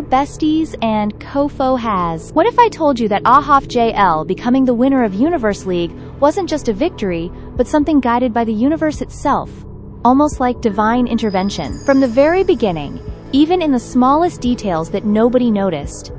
besties, and Kofo has. What if I told you that AHOF JL becoming the winner of Weverse League wasn't just a victory, but something guided by the universe itself? Almost like divine intervention. From the very beginning, even in the smallest details that nobody noticed,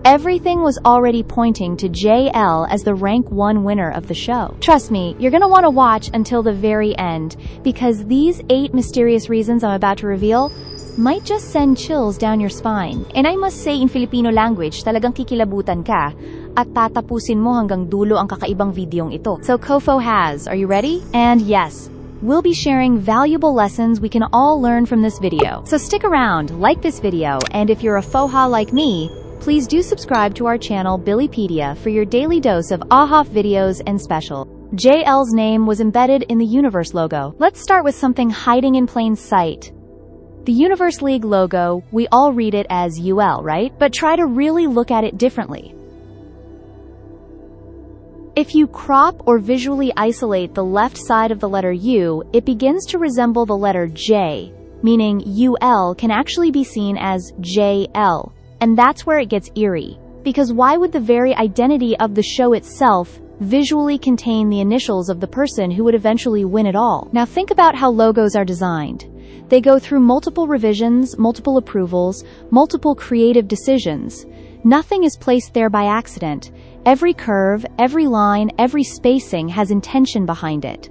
everything was already pointing to JL as the rank 1 winner of the show. Trust me, you're gonna want to watch until the very end, because these 8 mysterious reasons I'm about to reveal might just send chills down your spine. And I must say, in Filipino language, talagang kikilabutan ka at tatapusin mo hanggang dulo ang kakaibang videong ito. So Kofo has, are you ready? And yes, we'll be sharing valuable lessons we can all learn from this video. So stick around, like this video, and if you're a foha like me, please do subscribe to our channel Billypedia for your daily dose of AHOF videos and special. JL's name was embedded in the Weverse logo. Let's start with something hiding in plain sight. The Weverse League logo, we all read it as UL, right? But try to really look at it differently. If you crop or visually isolate the left side of the letter U, it begins to resemble the letter J, meaning UL can actually be seen as JL. And that's where it gets eerie. Because why would the very identity of the show itself visually contain the initials of the person who would eventually win it all? Now think about how logos are designed. They go through multiple revisions, multiple approvals, multiple creative decisions. Nothing is placed there by accident. Every curve, every line, every spacing has intention behind it.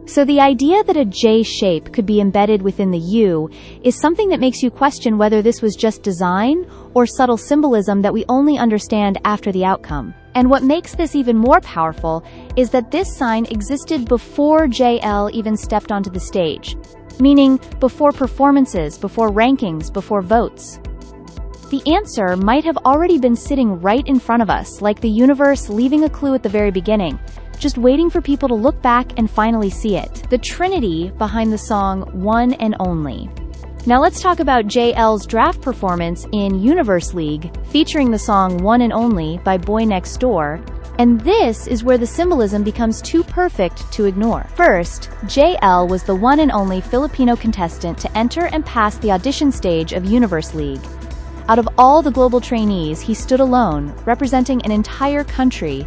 So the idea that a J shape could be embedded within the U is something that makes you question whether this was just design or subtle symbolism that we only understand after the outcome. And what makes this even more powerful is that this sign existed before JL even stepped onto the stage, meaning before performances, before rankings, before votes. The answer might have already been sitting right in front of us, like the universe leaving a clue at the very beginning, just waiting for people to look back and finally see it. The trinity behind the song One and Only. Now let's talk about JL's draft performance in Weverse League, featuring the song One and Only by Boy Next Door. And this is where the symbolism becomes too perfect to ignore. First, JL was the one and only Filipino contestant to enter and pass the audition stage of Weverse League. Out of all the global trainees, he stood alone, representing an entire country.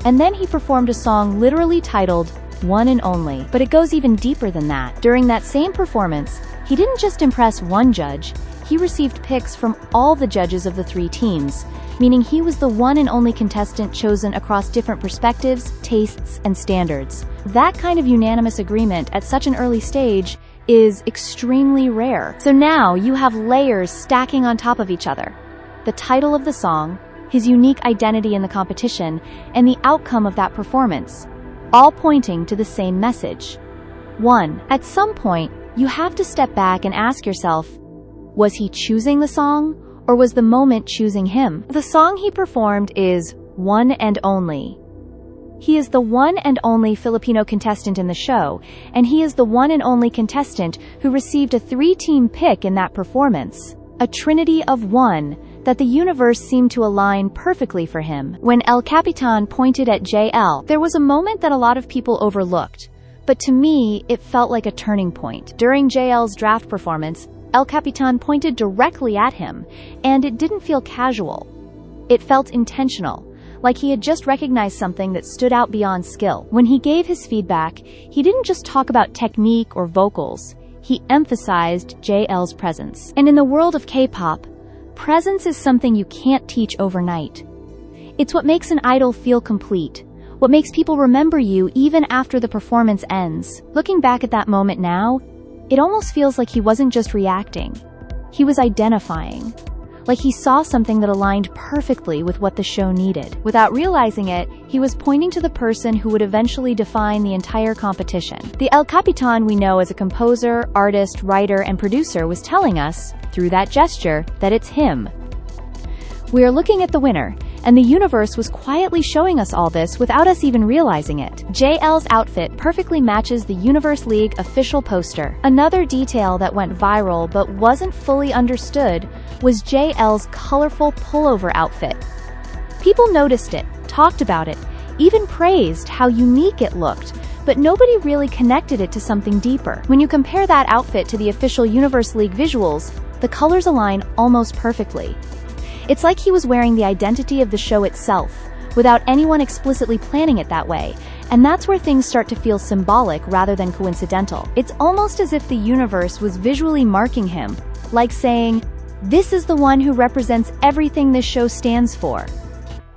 And then he performed a song literally titled One and Only. But it goes even deeper than that. During that same performance, he didn't just impress one judge, he received picks from all the judges of the 3 teams, meaning he was the one and only contestant chosen across different perspectives, tastes, and standards. That kind of unanimous agreement at such an early stage is extremely rare. So now you have layers stacking on top of each other. The title of the song, his unique identity in the competition, and the outcome of that performance, all pointing to the same message. 1. At some point, you have to step back and ask yourself, was he choosing the song, or was the moment choosing him? The song he performed is One and Only. He is the one and only Filipino contestant in the show, and he is the one and only contestant who received a 3-team pick in that performance. A trinity of one that the universe seemed to align perfectly for him. When El Capitan pointed at JL, there was a moment that a lot of people overlooked, but to me, it felt like a turning point. During JL's draft performance, El Capitan pointed directly at him, and it didn't feel casual. It felt intentional, like he had just recognized something that stood out beyond skill. When he gave his feedback, he didn't just talk about technique or vocals, he emphasized JL's presence. And in the world of K-pop, presence is something you can't teach overnight. It's what makes an idol feel complete, what makes people remember you even after the performance ends. Looking back at that moment now, it almost feels like he wasn't just reacting. He was identifying. Like he saw something that aligned perfectly with what the show needed. Without realizing it, he was pointing to the person who would eventually define the entire competition. The El Capitan we know as a composer, artist, writer, and producer was telling us, through that gesture, that it's him. We are looking at the winner, and the universe was quietly showing us all this without us even realizing it. JL's outfit perfectly matches the Weverse League official poster. Another detail that went viral but wasn't fully understood was JL's colorful pullover outfit. People noticed it, talked about it, even praised how unique it looked, but nobody really connected it to something deeper. When you compare that outfit to the official Weverse League visuals, the colors align almost perfectly. It's like he was wearing the identity of the show itself, without anyone explicitly planning it that way, and that's where things start to feel symbolic rather than coincidental. It's almost as if the universe was visually marking him, like saying, "This is the one who represents everything this show stands for."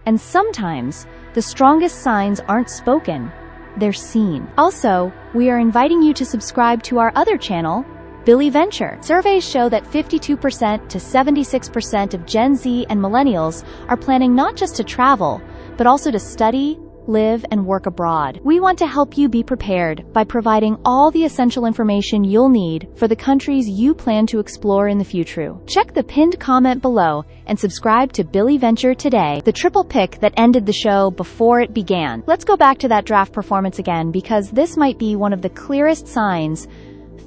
And sometimes, the strongest signs aren't spoken, they're seen. Also, we are inviting you to subscribe to our other channel, Billy Venture. Surveys show that 52% to 76% of Gen Z and millennials are planning not just to travel, but also to study, live, and work abroad. We want to help you be prepared by providing all the essential information you'll need for the countries you plan to explore in the future. Check the pinned comment below and subscribe to Billy Venture today, the triple pick that ended the show before it began. Let's go back to that draft performance again, because this might be one of the clearest signs.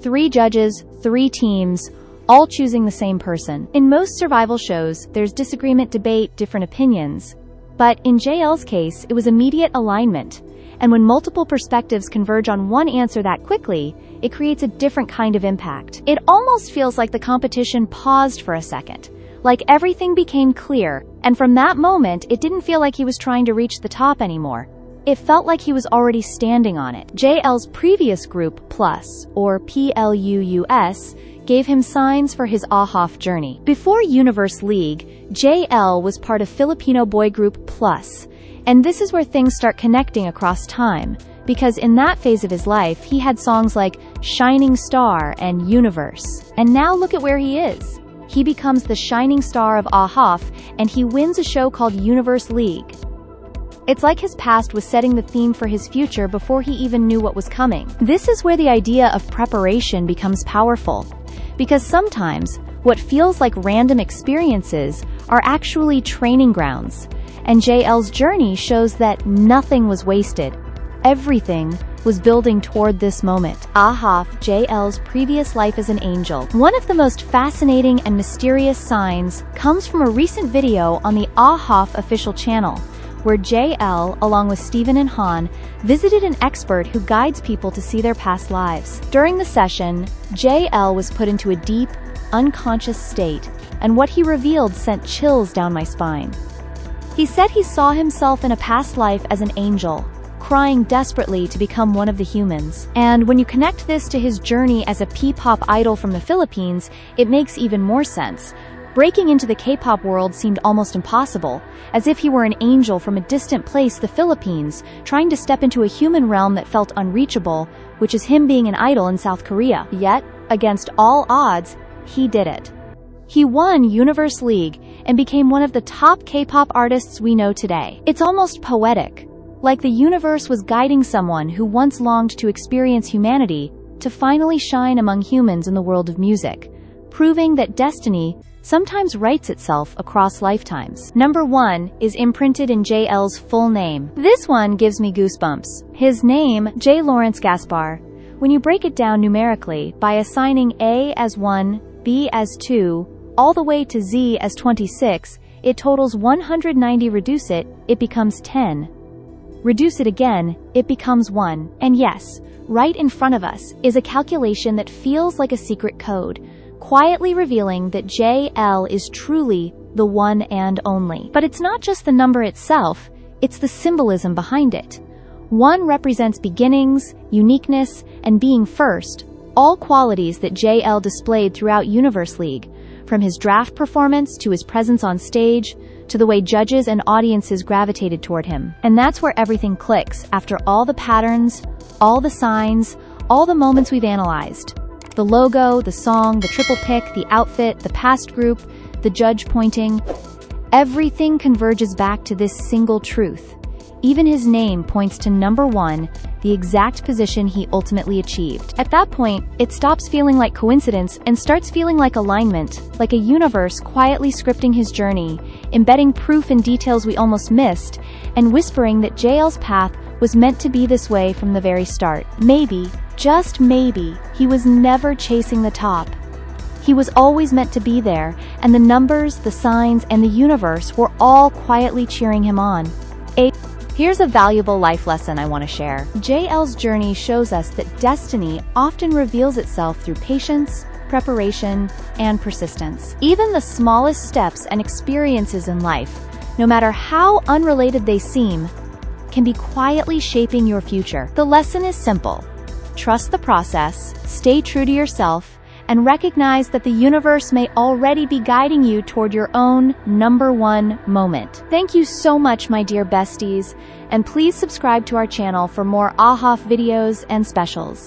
3 judges, 3 teams, all choosing the same person. In most survival shows, there's disagreement, debate, different opinions. But in JL's case, it was immediate alignment. And when multiple perspectives converge on one answer that quickly, it creates a different kind of impact. It almost feels like the competition paused for a second, like everything became clear, and from that moment, it didn't feel like he was trying to reach the top anymore. It felt like he was already standing on it. JL's previous group, Plus, or PLUS, gave him signs for his AHOF journey. Before Weverse League, JL was part of Filipino boy group Plus, and this is where things start connecting across time, because in that phase of his life, he had songs like Shining Star and Universe. And now look at where he is. He becomes the shining star of AHOF, and he wins a show called Weverse League. It's like his past was setting the theme for his future before he even knew what was coming. This is where the idea of preparation becomes powerful, because sometimes what feels like random experiences are actually training grounds, and JL's journey shows that nothing was wasted. Everything was building toward this moment. AHOF JL's previous life as an angel. One of the most fascinating and mysterious signs comes from a recent video on the AHOF official channel, where JL, along with Steven and Han, visited an expert who guides people to see their past lives. During the session, JL was put into a deep, unconscious state, and what he revealed sent chills down my spine. He said he saw himself in a past life as an angel, crying desperately to become one of the humans. And when you connect this to his journey as a P-pop idol from the Philippines, it makes even more sense. Breaking into the K-pop world seemed almost impossible, as if he were an angel from a distant place, the Philippines, trying to step into a human realm that felt unreachable, which is him being an idol in South Korea. Yet, against all odds, he did it. He won Weverse League and became one of the top K-pop artists we know today. It's almost poetic, like the universe was guiding someone who once longed to experience humanity to finally shine among humans in the world of music, proving that destiny sometimes writes itself across lifetimes. Number 1 is imprinted in JL's full name. This one gives me goosebumps. His name, J. Lawrence Gaspar. When you break it down numerically by assigning A as 1, B as 2, all the way to Z as 26, it totals 190. Reduce it, it becomes 10. Reduce it again, it becomes 1. And yes, right in front of us is a calculation that feels like a secret code, quietly revealing that JL is truly the one and only. But it's not just the number itself, it's the symbolism behind it. 1 represents beginnings, uniqueness, and being first, all qualities that JL displayed throughout Weverse League, from his draft performance to his presence on stage, to the way judges and audiences gravitated toward him. And that's where everything clicks, after all the patterns, all the signs, all the moments we've analyzed. The logo, the song, the triple pick, the outfit, the past group, the judge pointing. Everything converges back to this single truth. Even his name points to number 1, the exact position he ultimately achieved. At that point, it stops feeling like coincidence and starts feeling like alignment, like a universe quietly scripting his journey, embedding proof in details we almost missed, and whispering that JL's path was meant to be this way from the very start. Maybe, just maybe, he was never chasing the top. He was always meant to be there, and the numbers, the signs, and the universe were all quietly cheering him on. Here's a valuable life lesson I want to share. JL's journey shows us that destiny often reveals itself through patience, preparation, and persistence. Even the smallest steps and experiences in life, no matter how unrelated they seem, can be quietly shaping your future. The lesson is simple. Trust the process, stay true to yourself, and recognize that the universe may already be guiding you toward your own #1 moment. Thank you so much, my dear besties, and please subscribe to our channel for more AHOF videos and specials.